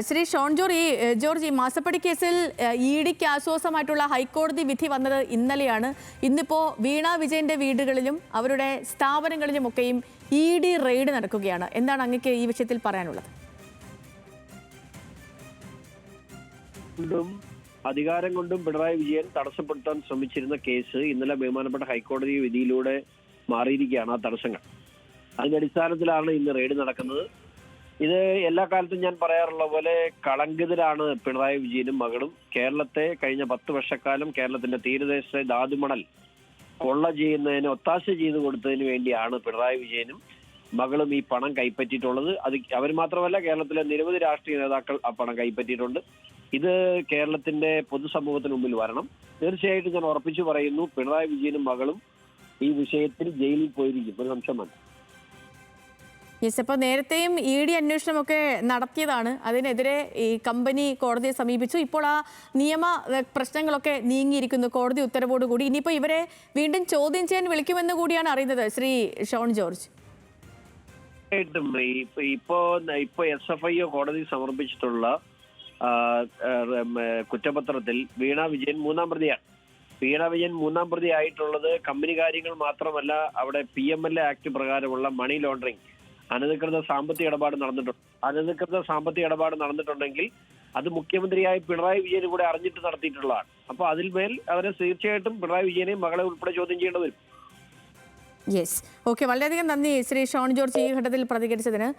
ശ്രീ ഷോൺ ജോർജ് ഈ മാസപ്പടി കേസിൽ ഇഡിക്ക് ആശ്വാസമായിട്ടുള്ള ഹൈക്കോടതി വിധി വന്നത് ഇന്നലെയാണ്. ഇന്നിപ്പോൾ വീണ വിജയന്റെ വീടുകളിലും അവരുടെ സ്ഥാപനങ്ങളിലുമൊക്കെയും ഇഡി റെയ്ഡ് നടക്കുകയാണ്. എന്താണ് അങ്ങക്ക് ഈ വിഷയത്തിൽ പറയാനുള്ളത്? അധികാരം കൊണ്ടും പിണറായി വിജയൻ തടസ്സപ്പെടുത്താൻ ശ്രമിച്ചിരുന്ന കേസ് ഇന്നലെ ബഹുമാനപ്പെട്ട ഹൈക്കോടതി വിധിയിലൂടെ മാറിയിരിക്കുകയാണ്. ആ തടസ്സങ്ങൾ അതിന്റെ അടിസ്ഥാനത്തിലാണ് ഇന്ന് റെയ്ഡ് നടക്കുന്നത്. ഇത് എല്ലാ കാലത്തും ഞാൻ പറയാറുള്ള പോലെ കളങ്കിതരാണ് പിണറായി വിജയനും മകളും. കേരളത്തെ കഴിഞ്ഞ 10 വർഷക്കാലം കേരളത്തിന്റെ തീരദേശത്തെ ധാതുമണൽ കൊള്ള ചെയ്യുന്നതിന് ഒത്താശ ചെയ്തു കൊടുത്തതിന് വേണ്ടിയാണ് പിണറായി വിജയനും മകളും ഈ പണം കൈപ്പറ്റിയിട്ടുള്ളത്. അത് അവർ മാത്രമല്ല, കേരളത്തിലെ നിരവധി രാഷ്ട്രീയ നേതാക്കൾ ആ പണം കൈപ്പറ്റിയിട്ടുണ്ട്. ഇത് കേരളത്തിന്റെ പൊതുസമൂഹത്തിന് മുമ്പിൽ വരണം. തീർച്ചയായിട്ടും ഞാൻ ഉറപ്പിച്ചു പറയുന്നു, പിണറായി വിജയനും മകളും ഈ വിഷയത്തിൽ ജയിലിൽ പോയിരിക്കും. ഒരു സംശയമാണ്. യെസ്, അപ്പോൾ നേരത്തെയും ഇഡി അന്വേഷണമൊക്കെ നടത്തിയതാണ്. അതിനെതിരെ ഈ കമ്പനി കോടതിയെ സമീപിച്ചു. ഇപ്പോൾ ആ നിയമ പ്രശ്നങ്ങളൊക്കെ നീങ്ങിയിരിക്കുന്നു കോടതി ഉത്തരവോടുകൂടി. ഇനിയിപ്പോൾ ഇവരെ വീണ്ടും ചോദ്യം ചെയ്യാൻ വിളിക്കുമെന്ന് കൂടിയാണ് അറിയുന്നത്. ശ്രീ ഷോൺ ജോർജ്, ഇപ്പോ SFIO കോടതി സമർപ്പിച്ചിട്ടുള്ള കുറ്റപത്രത്തിൽ വീണ വിജയൻ 3-ാം പ്രതിയാണ്. വീണ വിജയൻ 3-ാം പ്രതി ആയിട്ടുള്ളത് കമ്പനി കാര്യങ്ങൾ മാത്രമല്ല, അവിടെ PMLA ആക്ട് പ്രകാരമുള്ള മണി ലോണ്ടറിങ്, അനധികൃത സാമ്പത്തിക ഇടപാട് നടന്നിട്ടുണ്ട്. അനധികൃത സാമ്പത്തിക ഇടപാട് നടന്നിട്ടുണ്ടെങ്കിൽ അത് മുഖ്യമന്ത്രിയായ പിണറായി വിജയനും കൂടെ അറിഞ്ഞിട്ട് നടത്തിയിട്ടുള്ളതാണ്. അപ്പൊ അതിൽമേൽ അവരെ തീർച്ചയായിട്ടും പിണറായി വിജയനെയും മകളെ ഉൾപ്പെടെ ചോദ്യം ചെയ്യേണ്ടി വരും. യെസ്, ഓക്കെ, വളരെയധികം നന്ദി ശ്രീ ഷോൺ ജോർജ് ഈ ഘട്ടത്തിൽ പ്രതികരിച്ചതിന്.